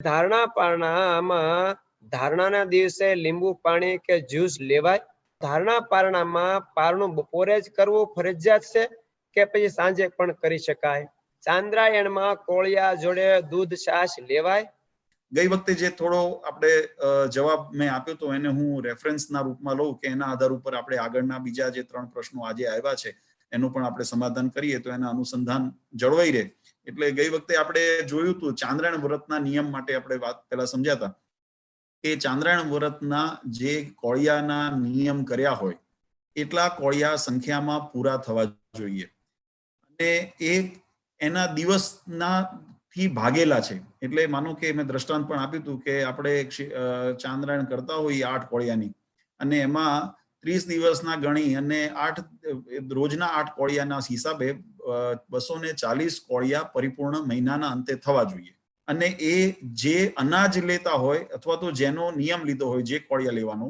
ધારણા પારણામાં ધારણાના દિવસે લીંબુ પાણી કે જ્યુસ લેવાય? ધારણા પારણામાં પારણું બપોરે જ કરવું ફરજિયાત છે કે પછી સાંજે પણ કરી શકાય? ચાંદ્રાયણમાં કોળિયા જોડે દૂધ છાશ લેવાય? ગઈ વખતે જે થોડો આપણે જવાબ મેં આપ્યો તો એને હું રેફરન્સના રૂપમાં લઉં કે એના આધાર ઉપર આપણે આગળના બીજા જે 3 પ્રશ્નો આજે આવ્યા છે એનું પણ આપણે સમાધાન કરીએ તો એના અનુસંધાન જળવાઈ રહે. એટલે ગઈ વખતે આપણે જોયું હતું ચાંદ્રાયણ વ્રતના નિયમ માટે આપણે વાત પહેલા સમજ્યા હતા કે ચાંદ્રાયણ વ્રતના જે કોળિયાના નિયમ કર્યા હોય એટલા કોળિયા સંખ્યામાં પૂરા થવા જોઈએ અને એ એના દિવસના થી ભાગેલા છે. એટલે માનો કે મેં દ્રષ્ટાંત પણ આપ્યું હતું કે આપણે ચાંદ્રાયણ કરતા હોઈએ 8 કોળિયાની અને એમાં 30 દિવસના ગણી અને રોજના 8 કોળિયાના હિસાબે 240 કોળિયા પરિપૂર્ણ મહિનાના અંતે થવા જોઈએ. અને એ જે અનાજ લેતા હોય અથવા તો જેનો નિયમ લીધો હોય જે કોળિયા લેવાનો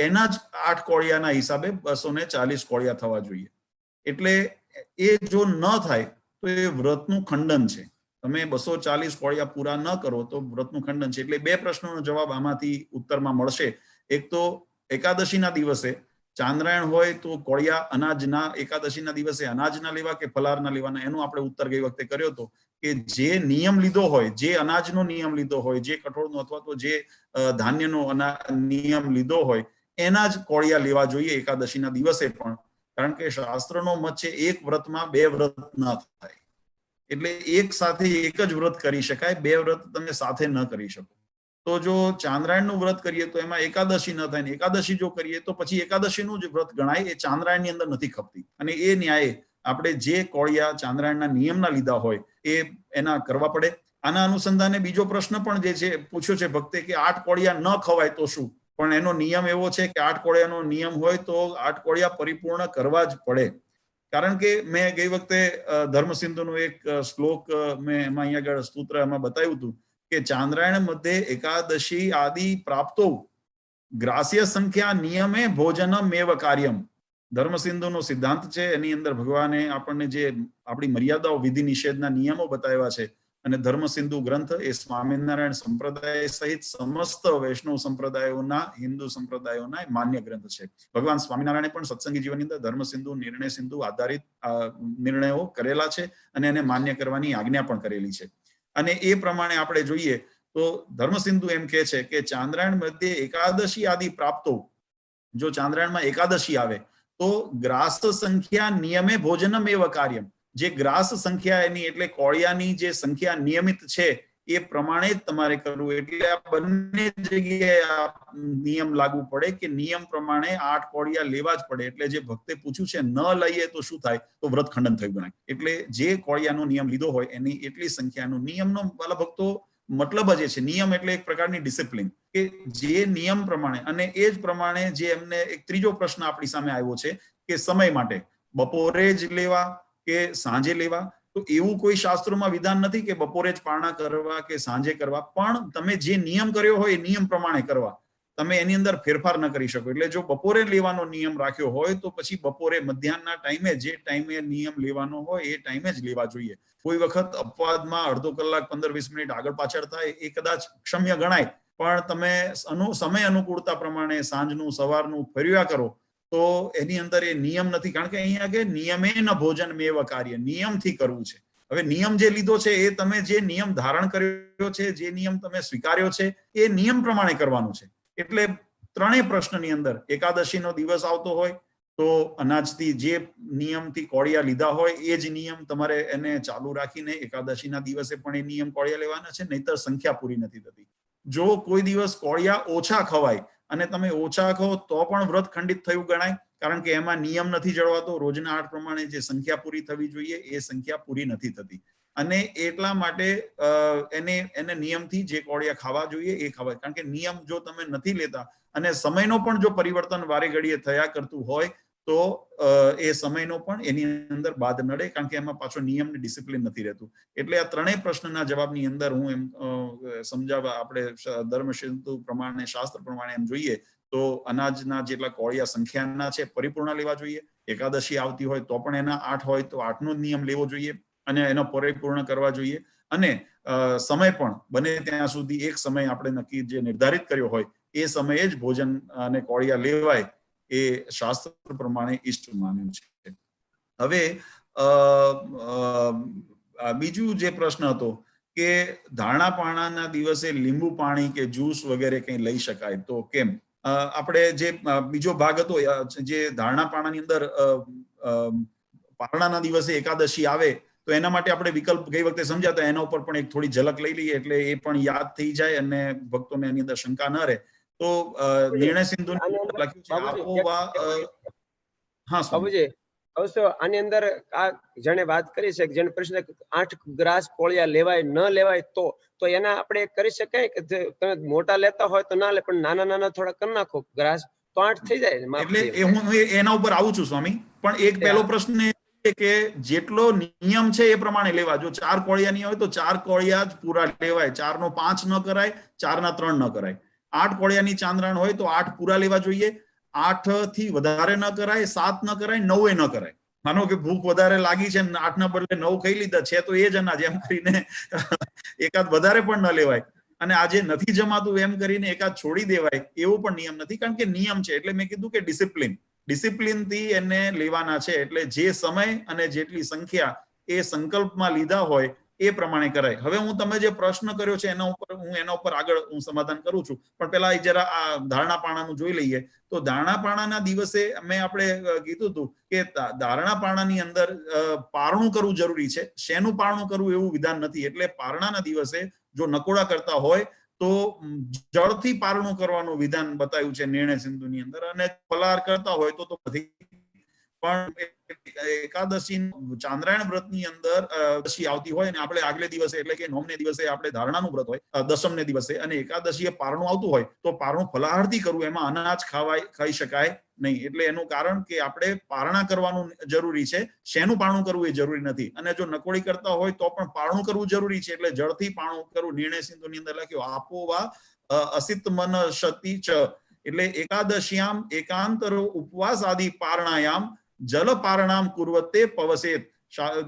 એના જ 8 કોળિયાના હિસાબે 240 કોળિયા થવા જોઈએ. એટલે એ જો ન થાય તો એ વ્રતનું ખંડન છે. તમે 240 કોળિયા પૂરા ન કરો તો વ્રતનું ખંડન છે. એટલે 2 પ્રશ્નોનો જવાબ આમાંથી ઉત્તરમાં મળશે. એક તો એકાદશીના દિવસે ચાંદ્રાયણ હોય તો કોળિયા અનાજના એકાદશીના દિવસે અનાજના લેવા કે ફલારના લેવાના એનો આપણે ઉત્તર ગઈ વખતે કર્યો હતો કે જે નિયમ લીધો હોય જે અનાજનો નિયમ લીધો હોય જે કઠોળનો અથવા તો જે ધાન્યનો નિયમ લીધો હોય એના જ કોળિયા લેવા જોઈએ એકાદશીના દિવસે પણ. કારણ કે શાસ્ત્રનો મત છે એક વ્રતમાં 2 વ્રત ન થાય. એટલે એક સાથે એક જ વ્રત કરી શકાય, 2 વ્રત તમે સાથે ન કરી શકો. તો જો ચાંદ્રાયણનું વ્રત કરીએ તો એમાં એકાદશી ન થાય ને એકાદશી જો કરીએ તો પછી એકાદશીનું જ વ્રત ગણાય, એ ચાંદ્રાયણની અંદર નથી ખપતી. અને એ ન્યાયે આપણે જે કોળિયા ચાંદ્રાયણના નિયમના લીધા હોય એ એના કરવા પડે. આના અનુસંધાને બીજો પ્રશ્ન પણ જે છે પૂછ્યો છે ભક્તે કે 8 કોળિયા ન ખવાય તો શું? પણ એનો નિયમ એવો છે કે 8 કોળિયાનો નિયમ હોય તો 8 કોળિયા પરિપૂર્ણ કરવા જ પડે. કારણ કે મેં ગઈ વખતે ધર્મસિંધુનો એક શ્લોક મેં એમાં અહીંયા આગળ સૂત્ર એમાં બતાવ્યું હતું કે ચાંદ્રાયણ મધ્યે એકાદશી આદિ પ્રાપ્તો ગ્રાસ્ય સંખ્યા નિયમે ભોજનમ એવ કાર્યમ. ધર્મસિંધુનો સિદ્ધાંત છે એની અંદર ભગવાને આપણને જે આપણી મર્યાદાઓ વિધિ નિષેધના નિયમો બતાવ્યા છે અને ધર્મસિંધુ ગ્રંથ એ સ્વામિનારાયણ સંપ્રદાય સહિત સમસ્ત વૈષ્ણવ સંપ્રદાયોના હિન્દુ સંપ્રદાયોના માન્ય ગ્રંથ છે. ભગવાન સ્વામિનારાયણે પણ સત્સંગી જીવનની અંદર ધર્મસિંધુ નિર્ણય સિંધુ આધારિત નિર્ણયો કરેલા છે અને એને માન્ય કરવાની આજ્ઞા પણ કરેલી છે. અને એ પ્રમાણે આપણે જોઈએ તો ધર્મસિંધુ એમ કહે છે કે ચાંદ્રાયણ મધ્યે એકાદશી આદિ પ્રાપ્તો, જો ચાંદ્રાયણમાં એકાદશી આવે તો ગ્રાસ સંખ્યા નિયમે ભોજનમ એવ કાર્યમ. જે ગ્રાસ સંખ્યા એની એટલે કોળિયાની જે સંખ્યા નિયમિત છે એ પ્રમાણે જ તમારે કરવું. એટલે આ બંને જગ્યાએ નિયમ લાગુ પડે કે નિયમ પ્રમાણે 8 કોળિયા લેવા જ પડે. એટલે જે ભક્તે પૂછ્યું છે ન લઈએ તો શું થાય તો વ્રત ખંડન થયું ગણાય. એટલે જે કોળિયાનો નિયમ લીધો હોય એની એટલી સંખ્યાનો નિયમનો વાલા ભક્તો મતલબ જ છે. નિયમ એટલે એક પ્રકારની ડિસિપ્લિન કે જે નિયમ પ્રમાણે અને એ જ પ્રમાણે જે એમને એક ત્રીજો પ્રશ્ન આપણી સામે આવ્યો છે કે સમય માટે બપોરે જ લેવા કે સાંજે લેવા. તો એવું કોઈ શાસ્ત્રોમાં વિધાન નથી કે બપોરે જ પારણા કરવા કે સાંજે કરવા, પણ તમે જે નિયમ કર્યો હોય એ નિયમ પ્રમાણે કરવા. તમે એની અંદર ફેરફાર ન કરી શકો. એટલે જો બપોરે લેવાનો નિયમ રાખ્યો હોય તો પછી બપોરે મધ્યાહનના ટાઈમે જે ટાઈમે નિયમ લેવાનો હોય એ ટાઈમે જ લેવા જોઈએ. કોઈ વખત અપવાદમાં અડધો કલાક 15-20 મિનિટ આગળ પાછળ થાય એ કદાચ ક્ષમ્ય ગણાય, પણ તમે સમય અનુકૂળતા પ્રમાણે સાંજનું સવારનું ફેરવ્યા કરો તો એની અંદર એ નિયમ નથી. કારણ કે અહીંયા કે નિયમે ન ભોજન મેવ કાર્ય, નિયમથી કરવું છે. હવે નિયમ જે લીધો છે એ તમે જે નિયમ ધારણ કર્યો છે, જે નિયમ તમે સ્વીકાર્યો છે એ નિયમ પ્રમાણે કરવાનું છે. એટલે ત્રણેય પ્રશ્નની અંદર એકાદશીનો દિવસ આવતો હોય તો અનાજથી જે નિયમથી કોળિયા લીધા હોય એ જ નિયમ તમારે એને ચાલુ રાખીને એકાદશીના દિવસે પણ એ નિયમ કોળિયા લેવાના છે, નહીતર સંખ્યા પૂરી નથી થતી. જો કોઈ દિવસ કોળિયા ઓછા ખવાય અને તમે ઓછા ખાઓ તો પણ વ્રત ખંડિત થયું ગણાય. કારણ કે એમાં નિયમ નથી જળવાતો. રોજના 8 પ્રમાણે જે સંખ્યા પૂરી થવી જોઈએ એ સંખ્યા પૂરી નથી થતી અને એટલા માટે એને નિયમથી જે કોળિયા ખાવા જોઈએ એ ખાવાય. કારણ કે નિયમ જો તમે નથી લેતા અને સમયનો પણ જો પરિવર્તન વારે ઘડીએ થયા કરતું હોય તો એ સમયનો પણ એની અંદર બાદ નડે. કારણ કે એમાં પાછો નિયમની ડિસિપ્લિન નથી રહેતું. એટલે આ ત્રણેય પ્રશ્નના જવાબની અંદર હું એમ સમજાવવા આપણે ધર્મસિંધુ પ્રમાણે શાસ્ત્ર પ્રમાણે એમ જોઈએ તો અનાજના જેટલા કોળિયા સંખ્યાના છે પરિપૂર્ણ લેવા જોઈએ. એકાદશી આવતી હોય તો પણ એના 8 હોય તો 8નો નિયમ લેવો જોઈએ અને એનો પરિપૂર્ણ કરવા જોઈએ. અને સમય પણ બને ત્યાં સુધી એક સમય આપણે નક્કી જે નિર્ધારિત કર્યો હોય એ સમયે જ ભોજન અને કોળિયા લેવાય એ શાસ્ત્ર પ્રમાણે ઈષ્ટ માન્યું છે. હવે બીજું જે પ્રશ્ન હતો કે ધારણા પાણાના દિવસે લીંબુ પાણી કે જ્યુસ વગેરે કંઈ લઈ શકાય તો કેમ? આપણે જે બીજો ભાગ હતો જે ધારણા પાણાની અંદર પારણાના દિવસે એકાદશી આવે તો એના માટે આપણે વિકલ્પ ગઈ વખતે સમજ્યા હતા, એના ઉપર પણ એક થોડી ઝલક લઈ લઈએ એટલે એ પણ યાદ થઈ જાય અને ભક્તોને એની અંદર શંકા ન રહે. તો નિર્ણય સિંધુ લખ્યું છે આપોવા. હા બાબુજી, આની અંદર આ જેને વાત કરી છે, જેને પ્રશ્ન 8 ગ્રાસ કોળિયા લેવાય ન લેવાય તો એના આપણે કરી શકાય કે તમે મોટા લેતા હોય તો ના લે, પણ નાના નાના થોડા કરી નાખો ગ્રાસ તો 8 થઈ જાય. એટલે હું એના ઉપર આવું છું સ્વામી, પણ એક પહેલો પ્રશ્ન કે જેટલો નિયમ છે એ પ્રમાણે લેવા. જો 4 કોળિયાની હોય તો 4 કોળિયા જ પૂરા લેવાય, 4 નો 5 ન કરાય, 4 ના 3 ન કરાય. 8 કોળિયાની ચાંદ્રાણ હોય તો 8 પૂરા લેવા જોઈએ, 8 થી વધારે ન કરાય, 7 ન કરાય, 9 ન કરાય. માનો કે ભૂખ વધારે લાગી છે, 8 ના બદલે 9 ખાઈ લીધા છે તો એ જ અનાજ એમ કરીને એકાદ વધારે પણ ન લેવાય, અને આજે નથી જમાતું એમ કરીને એકાદ છોડી દેવાય એવો પણ નિયમ નથી. કારણ કે નિયમ છે એટલે મેં કીધું કે ડિસિપ્લિન થી એને લેવાના છે. એટલે જે સમય અને જેટલી સંખ્યા એ સંકલ્પમાં લીધા હોય એ પ્રમાણે કરાય. હવે હું તમે જે પ્રશ્ન કર્યો છે એના ઉપર આગળ હું સમાધાન કરું છું, પણ પેલા જરા આ ધારણા પાણાનું જોઈ લઈએ. તો ધારણા પાણાના દિવસે આપણે કીધું હતું કે ધારણા પાણાની અંદર પારણું કરવું જરૂરી છે. શેનું પારણું કરવું એવું વિધાન નથી. એટલે પારણાના દિવસે જો નકોડા કરતા હોય તો જળથી પારણું કરવાનું વિધાન બતાવ્યું છે નિર્ણય સિંધુની અંદર, અને ફલાહાર કરતા હોય તો નથી. પણ એકાદશી ચાંદ્રાયણ વ્રતની અંદર એકાદશી આવતી હોય અને આપણે આગલે દિવસે એટલે કે નોમને દિવસે આપણે ધારણાનું વ્રત હોય, દશમને દિવસે, અને એકાદશીએ પારણું આવતું હોય તો પારણું ફલાહારથી કરવું, એમાં અનાજ ખાઈ શકાય નહીં. એટલે એનું કારણ કે આપણે પારણા કરવાનું જરૂરી છે, શેનું પારણું કરવું એ જરૂરી નથી. અને જો નકોડી કરતા હોય તો પણ પારણું કરવું જરૂરી છે, એટલે જળથી પારણું કરવું. નિર્ણય સિંધુની અંદર લખ્યું આપોવા અસિત મન શતિ ચ, એટલે એકાદશ્યામ એકાંતરો ઉપવાસ આદિ પારણાયામ જલ પારણામ કુર્વતે પવસેત.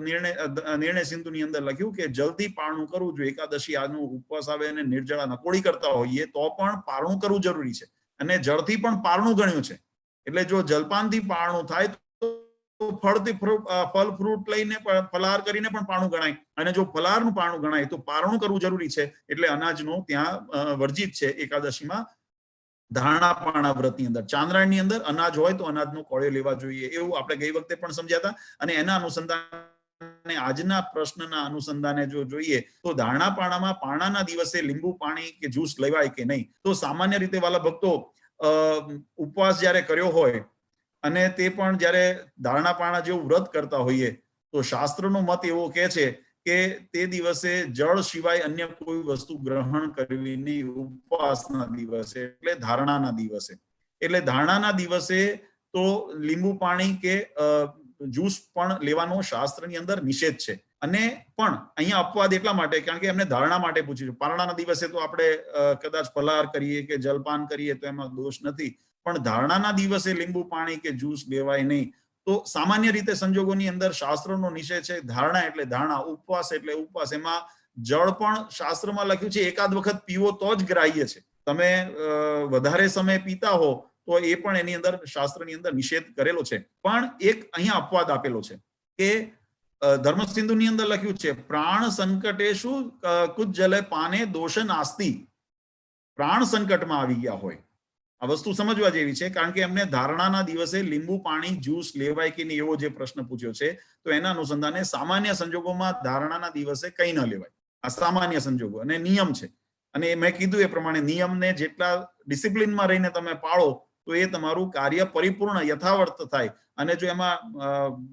નિર્ણય સિંધુની અંદર લખ્યું કે જલ્દી પારણું કરવું જોઈએ. એકાદશી આનું ઉપવાસ આવે અને નિર્જળા નકોડી કરતા હોઈએ તો પણ પારણું કરવું જરૂરી છે, અને જળથી પણ પારણું ગણ્યું છે. એટલે જો જલપાનથી પારણું થાય તો ફળ ફ્રૂટ લઈને ફલાહાર કરીને પણ પારણું ગણાય, અને જો ફલાહારનું પારણું ગણાય તો પારણું કરવું જરૂરી છે. એટલે અનાજનો ત્યાં વર્જિત છે એકાદશીમાં. ધારણા પાણા વ્રતની અંદર ચાંદ્રાયણની અંદર અનાજ હોય તો અનાજનો કોળિયો લેવા જોઈએ, એવું આપણે ગઈ વખતે પણ સમજ્યા હતા. અને એના અનુસંધાને આજના પ્રશ્નના અનુસંધાને જો જોઈએ તો ધારણા પાણામાં પારણાના દિવસે લીંબુ પાણી કે જ્યુસ લેવાય કે નહીં. તો સામાન્ય રીતે વાલા ભક્તો ઉપવાસ જ્યારે કર્યો હોય અને તે પણ જ્યારે ધારણા પાણા જેવું વ્રત કરતા હોઈએ તો શાસ્ત્રનો મત એવો કહે છે કે તે દિવસે જળ સિવાય અન્ય કોઈ વસ્તુ ગ્રહણ કરવી નહીં ઉપવાસના દિવસે, એટલે ધારણાના દિવસે. એટલે ધારણાના દિવસે તો લીંબુ પાણી કે જ્યુસ પણ લેવાનો શાસ્ત્રની અંદર નિષેધ છે. અને પણ અહીંયા અપવાદ એટલા માટે કારણ કે એમને ધારણા માટે પૂછ્યું. પારણાના દિવસે તો આપણે કદાચ ફલાહાર કરીએ કે જલપાન કરીએ તો એમાં દોષ નથી, પણ ધારણાના દિવસે લીંબુ પાણી કે જ્યુસ લેવાય નહીં. તો સામાન્ય રીતે સંજોગોની અંદર શાસ્ત્રનો નિષેધ છે. ધારણા એટલે ધારણા, ઉપવાસ એટલે ઉપવાસ. એમાં જળ પણ શાસ્ત્રમાં લખ્યું છે એકાદ વખત પીવો તો જ ગ્રાહ્ય છે. તમે વધારે સમય પીતા હો તો એ પણ એની અંદર શાસ્ત્રની અંદર નિષેધ કરેલો છે. પણ એક અહીંયા અપવાદ આપેલો છે કે ધર્મસિંધુની અંદર લખ્યું છે પ્રાણ સંકટેશુ કુજ્જલે પાને દોષ નાસ્તિ. પ્રાણ સંકટમાં આવી ગયા હોય, આ વસ્તુ સમજવા જેવી છે. કારણ કે એમને ધારણાના દિવસે લીંબુ પાણી જ્યુસ લેવાય કે નહીં એવો જે પ્રશ્ન પૂછ્યો છે, તો એના અનુસંધાને સામાન્ય સંજોગોમાં ધારણાના દિવસે કંઈ ન લેવાય. આ સામાન્ય સંજોગો અને નિયમ છે. અને મેં કીધું એ પ્રમાણે નિયમને જેટલા ડિસિપ્લિનમાં રહીને તમે પાળો તો એ તમારું કાર્ય પરિપૂર્ણ યથાવર્ત થાય. અને જો એમાં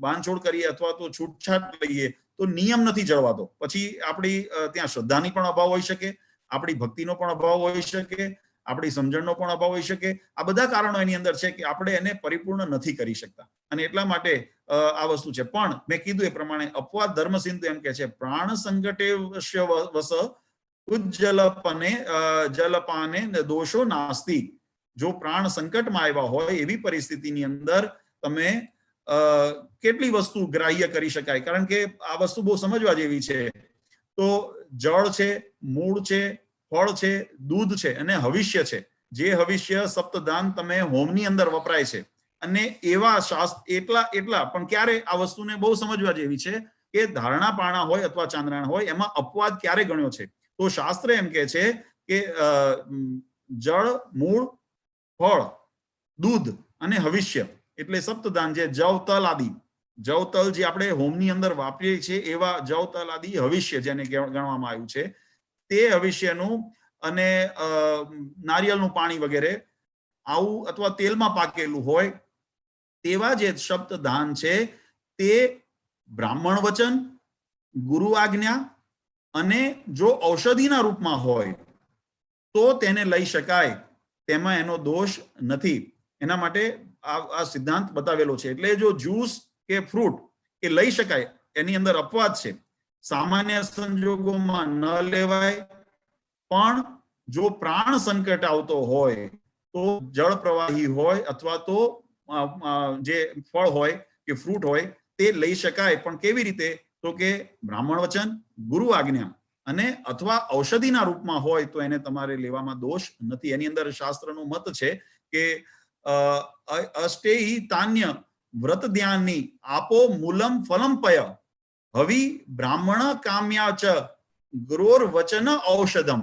બાંધછોડ કરીએ અથવા તો છૂટછાટ લઈએ તો નિયમ નથી જળવાતો. પછી આપણી ત્યાં શ્રદ્ધાની પણ અભાવ હોઈ શકે, આપણી ભક્તિનો પણ અભાવ હોઈ શકે, આપણી સમજણનો પણ અભાવ હોઈ શકે. આ બધા કારણો એની અંદર છે કે આપણે એને પરિપૂર્ણ નથી કરી શકતા. અને એટલા માટે આ વસ્તુ છે. પણ મેં કીધું એ પ્રમાણે અપવાદ ધર્મસિંધુ એમ કે છે પ્રાણ સંકટે વસ જલપાને દોષો નાસ્તિ. જો પ્રાણ સંકટમાં આવ્યા હોય એવી પરિસ્થિતિની અંદર તમે કેટલી વસ્તુ ગ્રાહ્ય કરી શકાય. કારણ કે આ વસ્તુ બહુ સમજવા જેવી છે. તો જળ છે, મૂળ છે, ફળ છે, દૂધ છે અને હવિષ્ય છે. જે હવિષ્ય સપ્તદાન તમે હોમની અંદર વપરાય છે અને એવા શાસ્ત્ર એટલા પણ ક્યારે આ વસ્તુને બહુ સમજવા જેવી છે કે ધારણા પારણા હોય અથવા ચાંદ્રાયણ હોય એમાં અપવાદ ક્યારે ગણ્યો છે? તો શાસ્ત્ર એમ કે છે કે જળ, મૂળ, ફળ, દૂધ અને હવિષ્ય એટલે સપ્તદાન, જે જવ તલ આદિ, જવ તલ જે આપણે હોમની અંદર વાપરીએ છીએ એવા જવ તલ આદિ હવિષ્ય જેને ગણવામાં આવ્યું છે, તે હવિષ્યનું અને નારિયેળનું પાણી વગેરે આવું અથવા તેલમાં પાકેલું હોય તેવા જે સપ્તદાન છે તે બ્રાહ્મણ વચન, ગુરુ આજ્ઞા અને જો ઔષધિના રૂપમાં હોય તો તેને લઈ શકાય, તેમાં એનો દોષ નથી. એના માટે આ સિદ્ધાંત બતાવેલો છે. એટલે જો જ્યુસ કે ફ્રૂટ એ લઈ શકાય, એની અંદર અપવાદ છે. સામાન્ય સંજોગોમાં ન લેવાય, પણ જો પ્રાણ સંકટ આવતો હોય તો જળ પ્રવાહી હોય અથવા તો જે ફળ હોય કે ફ્રૂટ હોય તે લઈ શકાય. પણ કેવી રીતે? તો કે બ્રાહ્મણ વચન, ગુરુ આજ્ઞા અને અથવા ઔષધિના રૂપમાં હોય તો એને તમારે લેવામાં દોષ નથી. એની અંદર શાસ્ત્રનો મત છે કે અષ્ટેહી તાન્ય વ્રત ધ્યાનની આપો મૂલમ ફલમ પય હવિ બ્રાહ્મણ કામ્યા ચ ગુરોર વચન ઔષધમ.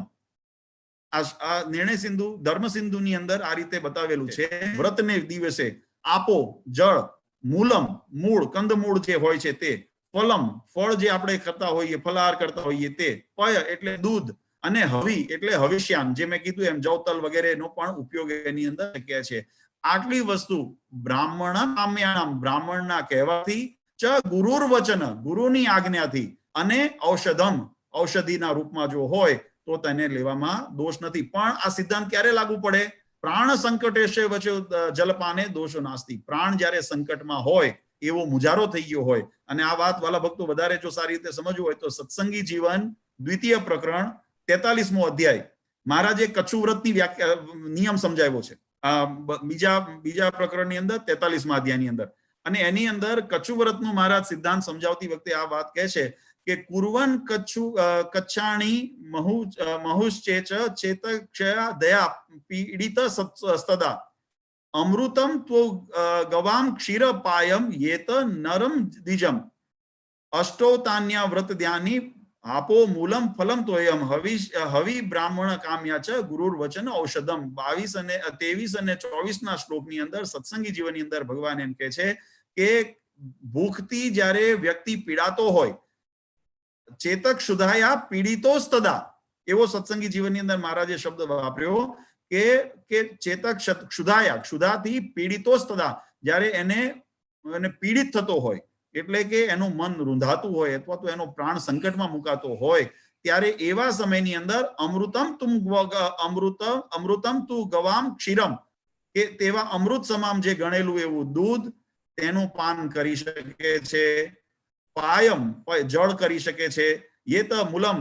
આ નિર્ણય સિંધુ, ધર્મ સિંધુની અંદર આ રીતે બતાવેલું છે. વ્રતને દિવસે આપો જળ, મૂલમ મૂળ, કંદમૂળ જે હોય છે તે, ફલમ ફળ જે આપણે કરતા હોઈએ, ફલાહાર કરતા હોઈએ તે, પય એટલે દૂધ અને હવિ એટલે હવિષ્યાન, જે મેં કીધું એમ જવતલ વગેરેનો પણ ઉપયોગ એની અંદર શક્ય છે. આટલી વસ્તુ બ્રાહ્મણ કામ્યાનામ, બ્રાહ્મણના કહેવાથી, ચ ગુરુર વચન, ગુરુની આજ્ઞાથી અને ઔષધમ, ઔષધિના રૂપમાં જો હોય તો તેને લેવામાં દોષ નથી. પણ આ સિદ્ધાંત ક્યારે લાગુ પડે? પ્રાણ સંકટેશે વચ્ચે જલપાને દોષો નાસ્તિ. પ્રાણ જ્યારે સંકટમાં હોય, એવો મુજારો થઈ ગયો હોય, અને આ વાત વાલા ભક્તો વધારે જો સારી રીતે સમજવું હોય તો સત્સંગી જીવન દ્વિતીય પ્રકરણ 43મો અધ્યાય મહારાજે કચ્છુ વ્રતની નિયમ સમજાવ્યો છે. બીજા પ્રકરણની અંદર 43મા અધ્યાયની અંદર, અને એની અંદર કચ્છુ વ્રતનું મહારાજ સિદ્ધાંત સમજાવતી વખતે આ વાત કહે છે કે કુર્વન કચ્છાણી મહુશ્ચેચ ચેતક્ષયા દયા પીડિત સદા અમૃતમ તો ગવામ ક્ષીર પાયમ યેત નરમ દ્વિજમ અષ્ટોતાન્ય વ્રત ધ્યાની આપો મૂલમ ફલમ તોયમ હવિ બ્રાહ્મણ કામ્યા ચ ગુરુર વચન ઔષધમ. 22 અને 23 અને 24ના શ્લોકની અંદર સત્સંગી જીવનની અંદર ભગવાન એમ કહે છે કે ભૂખથી જ્યારે વ્યક્તિ પીડાતો હોય, ચેતક શુદ્ધાયા પીડિતો તદા, એવો સત્સંગી જીવનની અંદર મહારાજે શબ્દ વાપર્યો કે ચેતક ક્ષુધાયા, ક્ષુધાથી પીડિતો તદા, જ્યારે એને પીડિત થતો હોય એટલે કે એનું મન રૂંધાતું હોય અથવા તો એનો પ્રાણ સંકટમાં મુકાતો હોય, ત્યારે એવા સમયની અંદર અમૃતમ તુ ગવામ ક્ષીરમ, કે તેવા અમૃત સમામ જે ગણેલું એવું દૂધ તેનું પાન કરી શકે છે. પાયમ જળ કરી શકે છે. યેત મૂલમ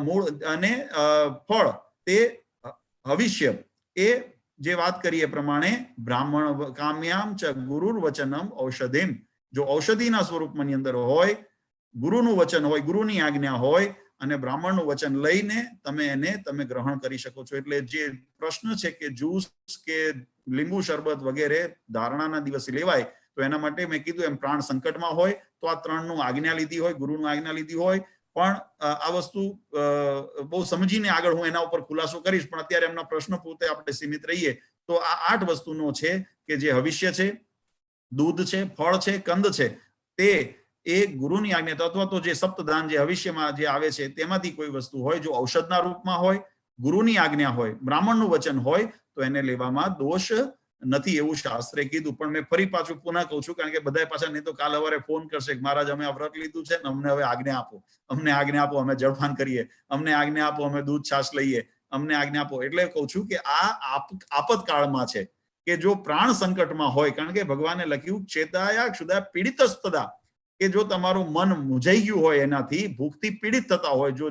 મૂળ અને ફળ તે હવિષ્ય, એ જે વાત કરીએ પ્રમાણે બ્રાહ્મણ કામ્યામ ચ ગુરુર વચનમ ઔષધિમ, જો ઔષધિના સ્વરૂપની અંદર હોય, ગુરુનું વચન હોય, ગુરુની આજ્ઞા હોય અને બ્રાહ્મણનું વચન લઈને તમે ગ્રહણ કરી શકો છો. એટલે જે પ્રશ્ન છે કે જ્યુસ કે લીંબુ શરબત વગેરે ધારણાના દિવસે લેવાય, તો એના માટે મેં કીધું એમ પ્રાણ સંકટમાં હોય તો આ ત્રણનું આજ્ઞા લીધી હોય, ગુરુનું આજ્ઞા લીધી હોય. પણ આ વસ્તુ બહુ સમજીને આગળ હું એના ઉપર ખુલાસો કરીશ, પણ અત્યારે એમના પ્રશ્ન પૂરતે આપણે સીમિત રહીએ. તો આ 8 વસ્તુનો છે કે જે હવિષ્ય છે, દૂધ છે, ફળ છે, કંદ છે, તે એ ગુરુની આજ્ઞા અથવા તો જે સપ્તદાન જે હવિષ્યમાં જે આવે છે તેમાંથી કોઈ વસ્તુ હોય, જો ઔષધના રૂપમાં હોય, ગુરુની આજ્ઞા હોય, બ્રાહ્મણનું વચન હોય તો એને લેવામાં દોષ નથી, એવું શાસ્ત્રે કીધું. પણ મેં ફરી પાછું પુનઃ કહું છું, કારણ કે બધા પાછા નહીં તો કાલ સવારે ફોન કરશે કે મહારાજ અમે આ વ્રત લીધું છે ને અમને હવે આજ્ઞા આપો, અમને આજ્ઞા આપો, અમે જળપાન કરીએ, અમને આજ્ઞા આપો, અમે દૂધ છાશ લઈએ, અમને આજ્ઞા આપો. એટલે કહું છું કે આ આપતકાળમાં છે કે જો પ્રાણ સંકટમાં હોય, કારણ કે ભગવાને લખ્યું ચેતાયા ક્ષુધા પીડિત તદા, કે જો તમારું મન મૂંઝાઈ ગયું હોય, એનાથી ભૂખથી પીડિત થતા હોય જો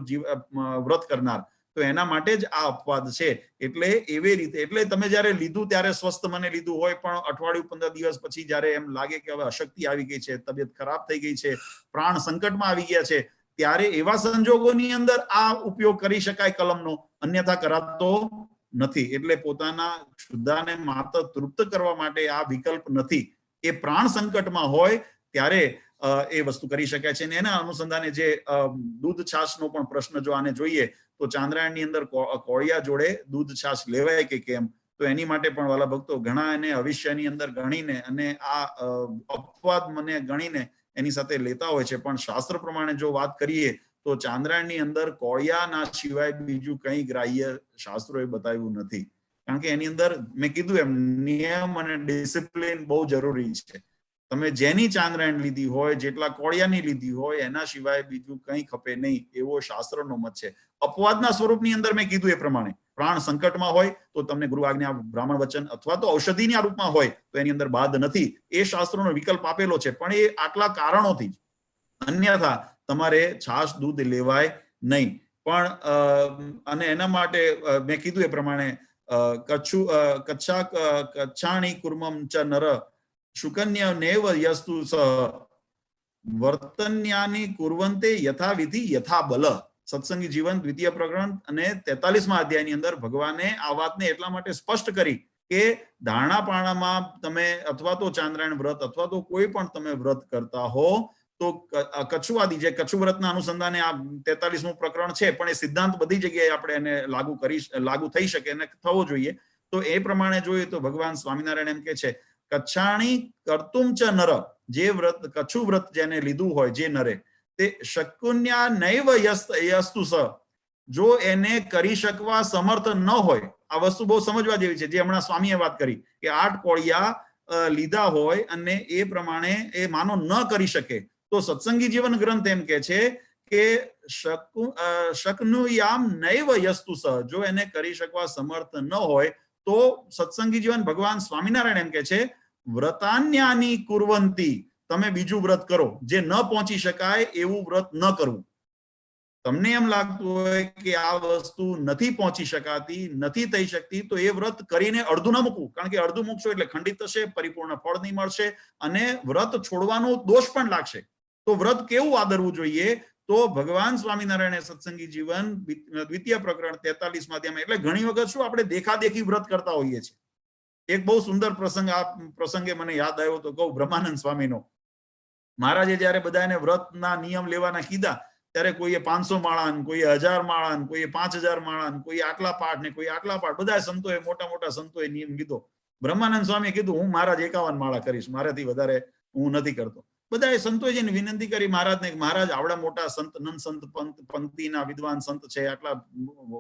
વ્રત કરનાર, તો એના માટે જ આ અપવાદ છે. એટલે એવી રીતે, એટલે તમે જયારે લીધું ત્યારે સ્વસ્થ મને લીધું હોય, પણ અઠવાડિયું 15 દિવસ પછી જયારે એમ લાગે કે હવે અશક્તિ આવી ગઈ છે, તબિયત ખરાબ થઈ ગઈ છે, પ્રાણ સંકટમાં આવી ગયા છે, ત્યારે એવા સંજોગોની અંદર આ ઉપયોગ કરી શકાય કલમનો, અન્યથા કરાતો નથી. એટલે પોતાના શુદ્ધાને માત્ર તૃપ્ત કરવા માટે આ વિકલ્પ નથી. એ પ્રાણ સંકટમાં હોય ત્યારે એ વસ્તુ કરી શકાય છે. અને એના અનુસંધાને જે દૂધ છાશનો પણ પ્રશ્ન જો આને જોઈએ તો ચાંદ્રાયણની અંદર કોળિયા જોડે દૂધ છાશ લેવાય કે કેમ, તો એની માટે પણ વાલા ભક્તો ઘણા એને ભવિષ્યની અંદર ગણીને અને આ અપવાદ મને ગણીને એની સાથે લેતા હોય છે. પણ શાસ્ત્ર પ્રમાણે જો વાત કરીએ તો ચાંદ્રાયણની અંદર કોળિયાના સિવાય બીજું કંઈ ગ્રાહ્ય શાસ્ત્રોએ બતાવ્યું નથી. કારણ કે એની અંદર મેં કીધું એમ નિયમ અને ડિસિપ્લિન બહુ જરૂરી છે. તમે જેની ચાંદ્રાયણ લીધી હોય, જેટલા કોળિયાની લીધી હોય, એના સિવાય બીજું કંઈ ખપે નહીં એવો શાસ્ત્રનો મત છે. અપવાદના સ્વરૂપની અંદર મેં કીધું એ પ્રમાણે પ્રાણ સંકટમાં હોય તો તમને ગુરુ આજ્ઞા બ્રાહ્મણ વચન અથવા તો ઔષધિના રૂપમાં હોય તો એની અંદર બાદ નથી. એ શાસ્ત્રોનો વિકલ્પ આપેલો છે, પણ એ આટલા કારણોથી જ. અન્યથા તમારે છાશ દૂધ લેવાય નહીં. પણ અને એના માટે મેં કીધું એ પ્રમાણે કચ્છાણી કુર્મમ ચ નર શુકન્ય નેવ યસ્તુ સ વર્તન્યાની કુર્વંતે યથાવિધિ યથા બલ. સત્સંગી જીવન દ્વિતીય પ્રકરણ અને 43મા અધ્યાયની અંદર ભગવાને આ વાતને એટલા માટે સ્પષ્ટ કરી કે ધારણા પારણામાં તમે અથવા તો ચાંદ્રાયણ વ્રત અથવા તો કોઈ પણ તમે વ્રત કરતા હો તો કચ્છુવાદી જે કચ્છુ વ્રતના અનુસંધાને આ 43મું પ્રકરણ છે, પણ એ સિદ્ધાંત બધી જગ્યાએ આપણે એને લાગુ થઈ શકે અને થવો જોઈએ. તો એ પ્રમાણે જોઈએ તો ભગવાન સ્વામિનારાયણ એમ કે છે કચ્છાણી કર્તુમ ચ નર, જે વ્રત કચ્છુ વ્રત જેને લીધું હોય જે નરે, તે શક્યુન્યા નૈવ યસ્તુ સ, જો એને કરી શકવા સમર્થ ન હોય. આ વસ્તુ બહુ સમજવા જેવી છે, જે હમણાં સ્વામીએ વાત કરી કે 8 કોળિયા લીધા હોય અને એ પ્રમાણે એ માનો ન કરી શકે, તો સત્સંગી જીવન ગ્રંથ એમ કે છે કે શકનુયામ નૈવ યસ્તુ સ, જો એને કરી શકવા સમર્થ ન હોય તો સત્સંગી જીવન ભગવાન સ્વામિનારાયણ એમ કે છે વ્રતાન્યાની કુર્વંતી, તમે બીજું વ્રત કરો. જે ન પહોંચી શકાય એવું વ્રત ન કરવું. તમને એમ લાગતું હોય કે આ વસ્તુ નથી પહોંચી શકાતી, નથી થઈ શકતી, તો એ વ્રત કરીને અડધું ન મૂકવું. કારણ કે અડધું મૂકશો એટલે ખંડિત થશે, પરિપૂર્ણ ફળ નહીં મળશે અને વ્રત છોડવાનો દોષ પણ લાગશે. તો વ્રત કેવું આદરવું જોઈએ? તો ભગવાન સ્વામિનારાયણે સત્સંગી જીવન દ્વિતીય પ્રકરણ 43મા અધ્યાયમાં, એટલે ઘણી વખત શું આપણે દેખાદેખી વ્રત કરતા હોઈએ છીએ. એક બહુ સુંદર પ્રસંગ આ પ્રસંગે મને યાદ આવ્યો તો કહું, બ્રહ્માનંદ સ્વામીનો. મહારાજે જયારે બધાને વ્રતના નિયમ લેવાના કીધા ત્યારે કોઈએ 500 માળા, કોઈએ 1000 માળા, કોઈએ 5000 માળા, કોઈએ આટલા પાઠ ને કોઈ આટલા પાઠ, બધા સંતોએ મોટા મોટા સંતોએ નિયમ લીધો. બ્રહ્માનંદ સ્વામીએ કીધું હું મહારાજ 51 માળા કરીશ, મારાથી વધારે હું નથી કરતો. બધાએ સંતોએ જઈને વિનંતી કરી મહારાજને, મહારાજ આવડા મોટા સંત, નંદ સંત પંક્તિના વિદ્વાન સંત છે, આટલા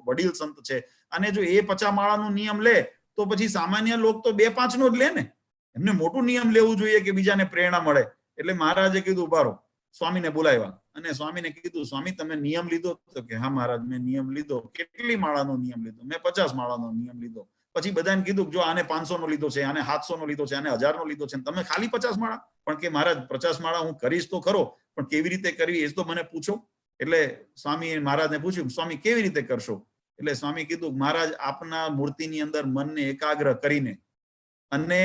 વડીલ સંત છે, અને જો એ 50 માળાનો નિયમ લે તો પછી સામાન્ય લોક તો 2-5 નો જ લે ને. એમને મોટું નિયમ લેવું જોઈએ કે બીજાને પ્રેરણા મળે. એટલે મહારાજે કીધું ઉભા રહો. સ્વામીને બોલાવ્યા અને સ્વામીને કીધું સ્વામી તમે નિયમ લીધો? તો કે હા મહારાજ મેં નિયમ લીધો. કેટલી માળાનો નિયમ લીધો? મેં 50 માળાનો નિયમ લીધો. પછી બધાને કીધું જો આને 500 નો લીધો છે, આને 700 નો લીધો છે, આને 1000 નો લીધો છે, તમે ખાલી 50 માળા? પણ કે મહારાજ 50 માળા હું કરીશ તો ખરો, પણ કેવી રીતે કરવી એ તો મને પૂછો. એટલે સ્વામીએ મહારાજને પૂછ્યું સ્વામી કેવી રીતે કરશો? એટલે સ્વામી કીધું મહારાજ આપના મૂર્તિની અંદર મનને એકાગ્ર કરીને અને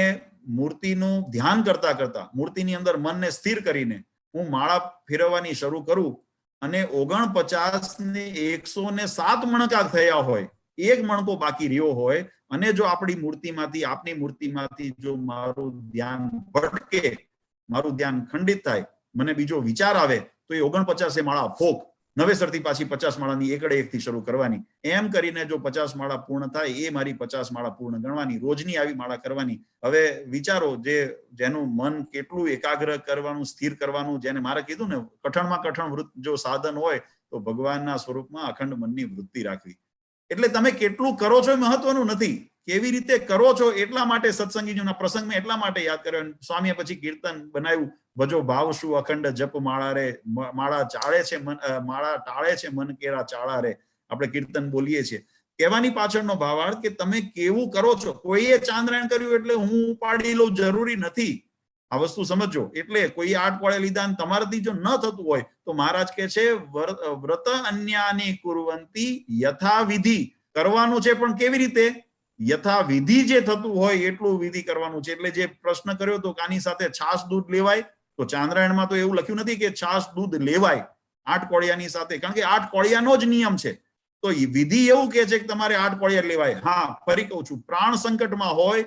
મૂર્તિનું ધ્યાન કરતા કરતા મૂર્તિની અંદર મનને સ્થિર કરીને હું માળા ફેરવવાની શરૂ કરું અને 49 ને 107 મણકા થયા હોય, એક મણકો બાકી રહ્યો હોય, અને જો આપણી મૂર્તિમાંથી જો મારું ધ્યાન ભટકે, મારું ધ્યાન ખંડિત થાય, મને બીજો વિચાર આવે, તો એ 49 માળા ફોક નવેસરથી પાછી 50 માળાની એકડે એકથી શરૂ કરવાની. એમ કરીને જો 50 માળા પૂર્ણ થાય એ મારી 50 માળા પૂર્ણ ગણવાની, રોજની આવી માળા કરવાની. હવે વિચારો જેનું મન કેટલું એકાગ્ર કરવાનું, સ્થિર કરવાનું, જેને મારે કીધું ને કઠણમાં કઠણ વૃત્ત જો સાધન હોય તો ભગવાનના સ્વરૂપમાં અખંડ મનની વૃત્તિ રાખવી. એટલે તમે કેટલું કરો છો એ મહત્વનું નથી, કેવી રીતે કરો છો એટલા માટે સત્સંગીજીના પ્રસંગમાં એટલા માટે યાદ કર્યો. સ્વામીએ પછી કીર્તન બનાવ્યું, ભજો ભાવ શું અખંડ જપ માળા રે, માળા ટાળે છે મન કેરા ચાળા રે. આપણે કીર્તન બોલીએ છીએ. કહેવાની પાછળનો ભાવાર્થ કે તમે કેવું કરો છો. કોઈએ ચાંદ્રાયણ કર્યું એટલે હું ઉપાડી લઉં જરૂરી નથી, આ વસ્તુ સમજો. એટલે કોઈ 8 કોળે લીધા અને તમારાથી જો ન થતું હોય તો મહારાજ કે છે વ્રત અન્યાની કુર્વંતી યથાવિધિ કરવાનું છે. પણ કેવી રીતે? યથાવિધિ જે થતું હોય એટલું વિધિ કરવાનું છે. એટલે જે પ્રશ્ન કર્યો તો આની સાથે છાશ દૂધ લેવાય, તો ચાંદ્રાયણમાં તો એવું લખ્યું નથી કે છાશ દૂધ લેવાય. 8 કોળિયાની સાથે, કારણ કે 8 કોળિયાનો જ નિયમ છે. તો વિધિ એવું કે છે કે તમારે 8 કોળિયા લેવાય. હા, ફરી કહું છું, પ્રાણ સંકટમાં હોય,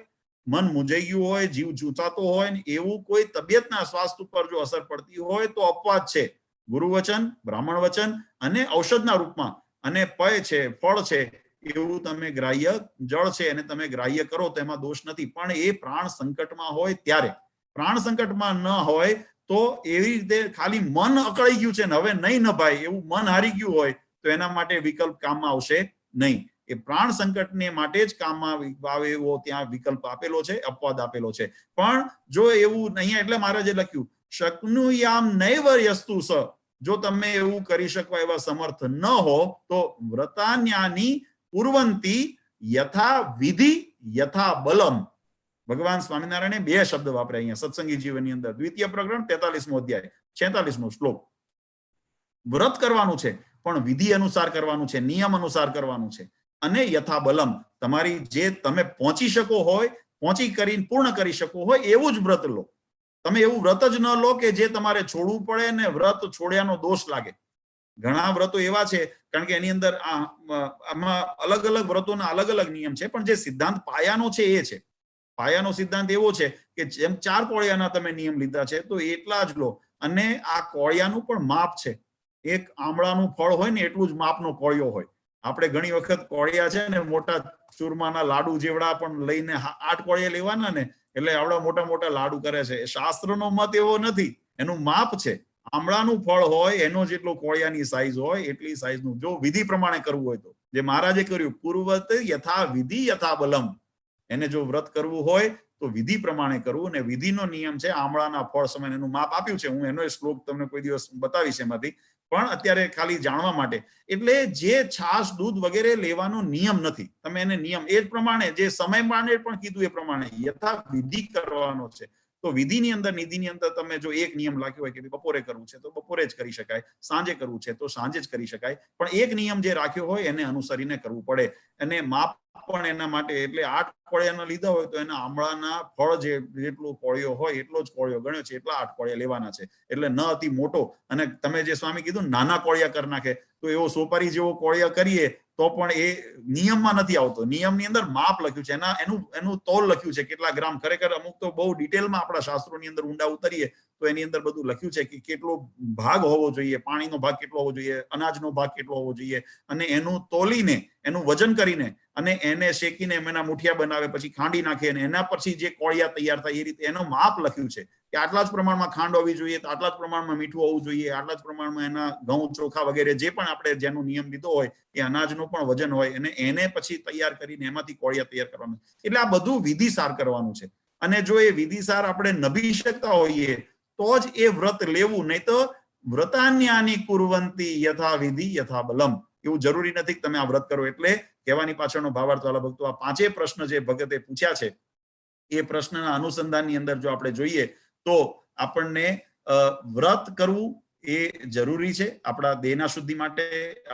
મન મૂંઝાઈ ગયું હોય, જીવ ચૂંચાતો હોય ને એવું કોઈ તબિયતના સ્વાસ્થ્ય ઉપર જો અસર પડતી હોય તો અપવાદ છે. ગુરુ વચન, બ્રાહ્મણ વચન અને ઔષધના રૂપમાં અને પય છે, ફળ છે, એવું તમે ગ્રાહ્ય, જળ છે એને તમે ગ્રાહ્ય કરો તો એમાં દોષ નથી. પણ એ પ્રાણ સંકટમાં હોય ત્યારે. પ્રાણ સંકટમાં ન હોય તો એવી રીતે ખાલી મન અકળાઈ ગયું છે ને હવે નહીં નભાય એવું મન હારી ગયું હોય તો એના માટે વિકલ્પ કામમાં આવશે નહીં. એ પ્રાણ સંકટને માટે જ કામમાં આવે એવો ત્યાં વિકલ્પ આપેલો છે, અપવાદ આપેલો છે. પણ જો એવું નહીં, એટલે મહારાજે લખ્યું શક્નુયામ નૈવર્યસ્તુ સ, જો તમે એવું કરી શકો એવા સમર્થ ન હો તો વ્રતાન્યાની કુર્વંતી યથા વિધિ યથા બલમ. ભગવાન સ્વામિનારાયણે 2 શબ્દ વાપર્યા અહીંયા સત્સંગી જીવનની અંદર. દ્વિતીય પ્રકરણ 43મો અધ્યાય 46મો શ્લોક. વ્રત કરવાનું છે પણ વિધિ અનુસાર કરવાનું છે, નિયમ અનુસાર કરવાનું છે. અને યથા બલમ, તમારી જે તમે પહોંચી શકો હોય, પહોંચી કરીને પૂર્ણ કરી શકો હોય એવું જ વ્રત લો. તમે એવું વ્રત જ ન લો કે જે તમારે છોડવું પડે ને વ્રત છોડ્યાનો દોષ લાગે. ઘણા વ્રતો એવા છે, કારણ કે એની અંદર આમાં અલગ અલગ વ્રતોના અલગ અલગ નિયમ છે, પણ જે સિદ્ધાંત પાયાનો છે એ છે. પાયાનો સિદ્ધાંત એવો છે કે જેમ 4 કોળિયાના તમે નિયમ લીધા છે તો એટલા જ લો. અને આ કોળિયાનું પણ માપ છે. એક આમળાનું ફળ હોય ને એટલું જ માપનો કોળિયો હોય. આપણે ઘણી વખત કોળિયા છે ને મોટા ચૂરમાના લાડુ જેવડા પણ લઈને 8 કોળિયા લેવાના ને એટલે આવડા મોટા મોટા લાડુ કરે છે. શાસ્ત્રનો મત એવો નથી, એનું માપ છે. આમળાનું ફળ હોય એનો જેટલો કોળિયાની સાઈઝ હોય એટલી સાઈઝનું જો વિધિ પ્રમાણે કરવું હોય તો, જે મહારાજે કર્યું પૂર્વત યથા વિધિ યથા બલમ, એને જો વ્રત કરવું હોય તો વિધિ પ્રમાણે કરવું. ને વિધિનો નિયમ છે આમળાના ફળ સમાન, એનું માપ આપ્યું છે. હું એનો શ્લોક તમને કોઈ દિવસ બતાવીશ એમાંથી, પણ અત્યારે ખાલી જાણવા માટે. એટલે જે છાશ દૂધ વગેરે લેવાનો નિયમ નથી, તમે એને નિયમ એ જ પ્રમાણે જે સમય પ્રમાણે પણ કીધું એ પ્રમાણે યથા વિધિ કરવાનો છે. તો વિધિની અંદર, નિધિની અંદર તમે જો એક નિયમ લાગ્યો હોય કે બપોરે કરવું છે તો બપોરે જ કરી શકાય, સાંજે કરવું છે તો સાંજે જ કરી શકાય, પણ એક નિયમ જે રાખ્યો હોય એને અનુસરીને કરવું પડે. અને માપ પણ એના માટે, એટલે 8 કોળિયાના લીધા હોય તો એના આમળાના ફળ જેટલો કોળિયો હોય એટલો જ કોળિયો ગણ્યો છે, એટલા 8 કોળિયા લેવાના છે. એટલે ન અતિ મોટો. અને તમે જે સ્વામી કીધું નાના કોળિયા કરી નાખે તો એવો સોપારી જેવો કોળિયા કરીએ તો પણ એ નિયમમાં નથી આવતો. નિયમની અંદર માપ લખ્યું છે, એનું તોલ લખ્યું છે, કેટલા ગ્રામ. ખરેખર અમુક તો બહુ ડિટેલમાં આપણા શાસ્ત્રોની અંદર ઊંડા ઉતરીએ તો એની અંદર બધું લખ્યું છે કે કેટલો ભાગ હોવો જોઈએ, પાણીનો ભાગ કેટલો હોવો જોઈએ, અનાજનો ભાગ કેટલો હોવો જોઈએ, અને એનું તોલીને, એનું વજન કરીને અને એને શેકીને એના મુઠિયા બનાવે, પછી ખાંડી નાખે અને એના પછી જે કોળિયા તૈયાર થાય એ રીતે એનું માપ લખ્યું છે કે આટલા જ પ્રમાણમાં ખાંડ હોવી જોઈએ, તો આટલા જ પ્રમાણમાં મીઠું હોવું જોઈએ, આટલા જ પ્રમાણમાં એના ઘઉં ચોખા વગેરે જે પણ આપણે જેનો નિયમ લીધો હોય એ અનાજનું પણ વજન હોય, અને એને પછી તૈયાર કરીને એમાંથી કોળિયા તૈયાર કરવાનું. એટલે આ બધું વિધિસાર કરવાનું છે. અને જો એ વિધિસાર આપણે નભી શકતા હોઈએ તો જ એ વ્રત લેવું, નહીં તો વ્રતાન્યાની કુર્વંતી યથા વિધિ યથા બલમ. એવું જરૂરી નથી કે તમે આ વ્રત કરો. એટલે કહેવાની પાછળનો ભાવાર્થ વાલા ભક્તો, આ 5 પ્રશ્ન જે ભગતે પૂછ્યા છે એ પ્રશ્નના અનુસંધાનની અંદર જો આપણે જોઈએ તો આપણને વ્રત કરવું એ જરૂરી છે આપણા દેહના શુદ્ધિ માટે,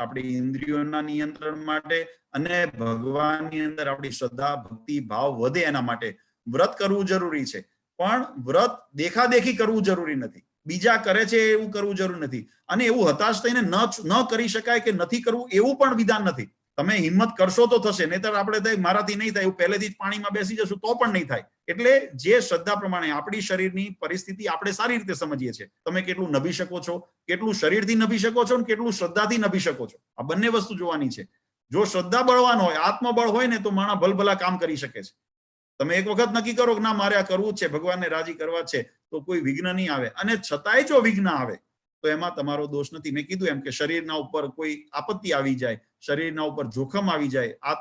આપણી ઇન્દ્રિયોના નિયંત્રણ માટે, અને ભગવાનની અંદર આપણી શ્રદ્ધા, ભક્તિ, ભાવ વધે એના માટે વ્રત કરવું જરૂરી છે. પણ વ્રત દેખાદેખી કરવું જરૂરી નથી, બીજા કરે છે એવું કરવું જરૂરી નથી. અને એવું હતાશ થઈને ન કરી શકાય કે નથી કરવું એવું પણ વિધાન નથી. તમે હિંમત કરશો તો થશે, નહીતર આપણે મારાથી નહીં થાય એવું પહેલેથી જ પાણીમાં બેસી જશું તો પણ નહીં થાય. એટલે જે શ્રદ્ધા પ્રમાણે આપણી શરીરની પરિસ્થિતિ આપણે સારી રીતે સમજીએ છીએ. તમે કેટલું નભી શકો છો, કેટલું શરીરથી નભી શકો છો, અને કેટલું શ્રદ્ધાથી નભી શકો છો, આ બંને વસ્તુ જોવાની છે. જો શ્રદ્ધા બળવાન હોય, આત્મબળ હોય ને તો માણસ ભલભલા કામ કરી શકે છે. તમે એક વખત નક્કી કરો કે ના મારે આ કરવું જ છે, ભગવાનને રાજી કરવા છે, તો કોઈ વિઘ્ન નહીં આવે. અને છતાંય જો વિઘ્ન આવે તો એમાં તમારો દોષ નથી. મેં કીધું એમ કે શરીરના ઉપર કોઈ આપત્તિ આવી જાય, શરીરના ઉપર જોખમ આવી જાય,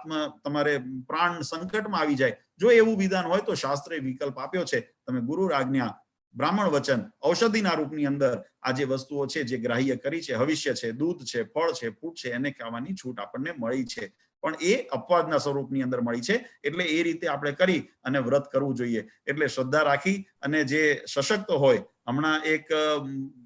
તમારે પ્રાણ સંકટમાં આવી જાય, જો એવું વિધાન હોય તો શાસ્ત્રે વિકલ્પ આપ્યો છે. તમે ગુરુ આજ્ઞા, બ્રાહ્મણ વચન, ઔષધિના રૂપની અંદર આ જે વસ્તુઓ છે જે ગ્રાહ્ય કરી છે, હવિષ્ય છે, દૂધ છે, ફળ છે, ફૂટ છે, એને ખાવાની છૂટ આપણને મળી છે. પણ એ અપવાદના સ્વરૂપની અંદર મળી છે. એટલે એ રીતે આપણે કરી અને વ્રત કરવું જોઈએ. એટલે શ્રદ્ધા રાખી અને જે સશક્ત હોય, હમણાં એક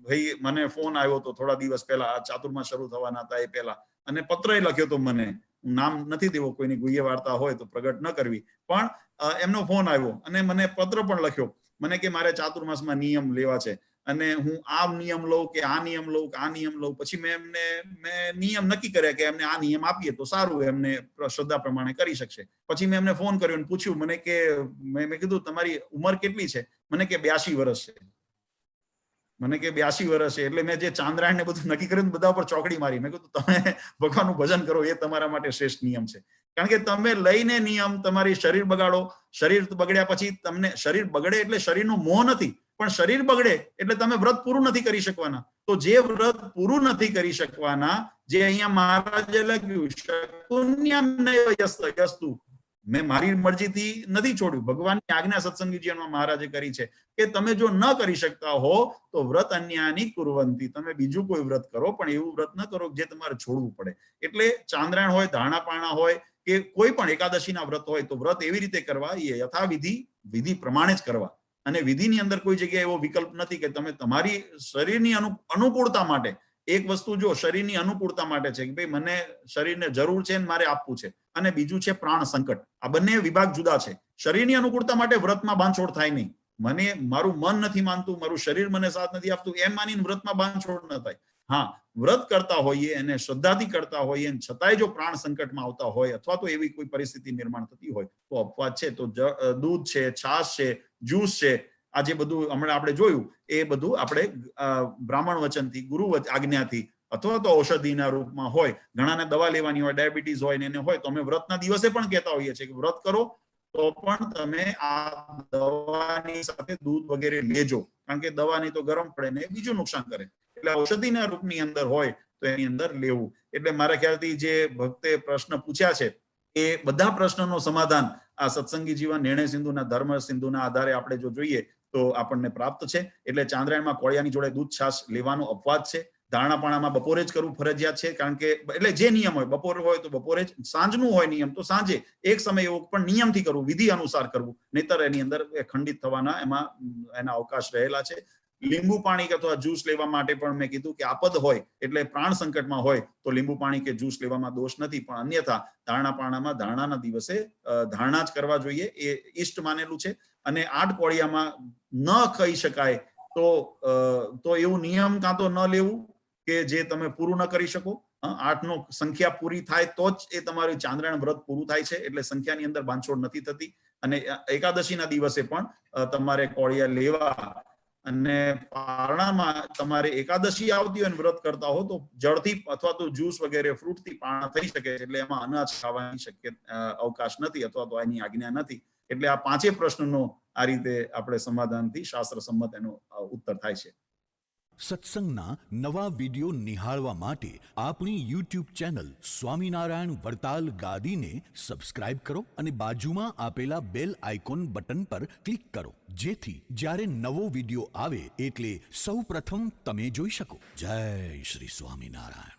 ભાઈ મને ફોન આવ્યો હતો થોડા દિવસ પહેલા, ચાતુર્માસ શરૂ થવાના હતા એ પહેલા, અને પત્ર લખ્યો હતો મને. નામ નથી દેવો, કોઈની ગુહ્ય વાર્તા હોય તો પ્રગટ ન કરવી, પણ એમનો ફોન આવ્યો અને મને પત્ર પણ લખ્યો. મને કે મારે ચાતુર્માસમાં નિયમ લેવા છે. અને હું આ નિયમ લઉં કે આ નિયમ લઉં કે આ નિયમ લઉં, પછી મેં નિયમ નક્કી કર્યા કે એમને આ નિયમ આપીએ તો સારું, એમને શ્રદ્ધા પ્રમાણે કરી શકશે. પછી મેં એમને ફોન કર્યો અને પૂછ્યું, મને કે મેં કીધું તમારી ઉંમર કેટલી છે? મને કે 82 વર્ષ છે. મને કે 82 વર્ષ છે. એટલે મેં જે ચાંદ્રાયણ ને બધું નક્કી કર્યું બધા ઉપર ચોકડી મારી. મેં કીધું તમે ભગવાનનું ભજન કરો, એ તમારા માટે શ્રેષ્ઠ નિયમ છે. કારણ કે તમે લઈને નિયમ તમારી શરીર બગાડો, શરીર બગડ્યા પછી તમને શરીર બગડે એટલે શરીરનો મોહ નથી, પણ શરીર બગડે એટલે તમે વ્રત પૂરું નથી કરી શકવાના. તો જે વ્રત પૂરું નથી કરી શકવાના, જે અહીંયા મહારાજે લખ્યું શક્તુન્યમ નૈવ યસ્તુ, મેં મારી મરજીથી નથી છોડ્યું, ભગવાનની આજ્ઞા સત્સંગી જીવનમાં મહારાજે કરી છે કે તમે જો ન કરી શકતા હો તો વ્રત અન્યાની કુર્વંતી, તમે બીજું કોઈ વ્રત કરો, પણ એવું વ્રત ન કરો જે તમારે છોડવું પડે. એટલે ચાંદ્રાયણ હોય, ધારણા હોય કે કોઈ પણ એકાદશીના વ્રત હોય તો વ્રત એવી રીતે કરવા, એ વિધિ પ્રમાણે જ કરવા. અને વિધિની અંદર કોઈ જગ્યાએ એવો વિકલ્પ નથી કે તમે તમારી શરીરની અનુકૂળતા માટે, એક વસ્તુ જો શરીરની અનુકૂળતા માટે છે કે ભાઈ મને શરીરને જરૂર છે ને મારે આપવું છે, અને બીજું છે પ્રાણ સંકટ. આ બંને વિભાગ જુદા છે. શરીરની અનુકૂળતા માટે વ્રતમાં બાંધછોડ થાય નહીં. મને મારું મન નથી માનતું, મારું શરીર મને સાથ નથી આપતું એમ માનીને વ્રતમાં બાંધછોડ ન થાય. હા, વ્રત કરતા હોઈએ અને શ્રદ્ધાથી કરતા હોઈએ, છતાંય જો પ્રાણ સંકટમાં આવતા હોય અથવા તો એવી કોઈ પરિસ્થિતિ નિર્માણ થતી હોય તો અપવાદ છે. તો દૂધ છે, છાશ છે, જ્યુસ છે, આ જે બધું હમણાં આપણે જોયું એ બધું આપણે બ્રાહ્મણ વચનથી, ગુરુ આજ્ઞાથી અથવા તો ઔષધિના રૂપમાં હોય, ઘણાને દવા લેવાની હોય, ડાયાબિટીસ હોય ને એને હોય, તો અમે વ્રતના દિવસે પણ કહેતા હોઈએ છીએ કે વ્રત કરો તો પણ તમે આ દવાની સાથે દૂધ વગેરે લેજો, કારણ કે દવાની તો ગરમ પડે ને બીજું નુકસાન કરે. એટલે ઔષધિના રૂપની અંદર હોય તો એની અંદર લેવું. એટલે મારા ખ્યાલથી જે ભક્તે પ્રશ્ન પૂછ્યા છે એ બધા પ્રશ્નનો સમાધાન આ સત્સંગી જીવન નિર્ણય સિંધુના ધર્મ સિંધુના આધારે આપણે જો જોઈએ તો આપણને પ્રાપ્ત છે. એટલે ચાંદ્રાયણમાં કોળિયાની જોડે દૂધ છાશ લેવાનો અપવાદ છે. ધારણાપાણામાં બપોરે જ કરવું ફરજિયાત છે, કારણ કે એટલે જે નિયમ હોય, બપોર હોય તો બપોરે જ, સાંજનું હોય નિયમ તો સાંજે, એક સમય એવો પણ નિયમથી કરવું, વિધિ અનુસાર કરવું, નહીતર એની અંદર ખંડિત થવાના એના અવકાશ રહેલા છે. લીંબુ પાણી અથવા જ્યુસ લેવા માટે પણ મેં કીધું કે આપદ હોય એટલે પ્રાણ સંકટમાં હોય તો લીંબુ પાણી કે જ્યુસ લેવામાં દોષ નથી, પણ અન્યથા ધારણાપાણામાં ધારણાના દિવસે ધારણા જ કરવા જોઈએ, એ ઈષ્ટ માનેલું છે. અને 8 કોળિયામાં ન ખાઈ શકાય તો એવું નિયમ કાં તો ન લેવું કે જે તમે પૂરું ન કરી શકો. 8 નો સંખ્યા પૂરી થાય તો જ એ તમારું ચાંદ્રાયણ વ્રત પૂરું થાય છે. એટલે સંખ્યાની અંદર બાંધછોડ નથી થતી. અને એકાદશીના દિવસે પણ તમારે કોળિયા લેવા. અને પારણામાં તમારે એકાદશી આવતી હોય અને વ્રત કરતા હો તો જળથી અથવા તો જ્યુસ વગેરે ફ્રૂટથી પારણા થઈ શકે છે. એટલે એમાં અનાજ ખાવાની અવકાશ નથી અથવા તો એની આજ્ઞા નથી. એટલે આ 5 પ્રશ્નનો આ રીતે આપણે સમાધાનથી શાસ્ત્ર સંમત એનો ઉત્તર થાય છે. સત્સંગના નવા વિડીયો નિહાળવા માટે આપણી YouTube ચેનલ સ્વામિનારાયણ વડતાલ ગાદીને સબસ્ક્રાઇબ કરો અને બાજુમાં આપેલા બેલ આઇકોન બટન પર ક્લિક કરો, જેથી જ્યારે નવો વિડીયો આવે એટલે સૌ પ્રથમ તમે જોઈ શકો. જય શ્રી સ્વામિનારાયણ.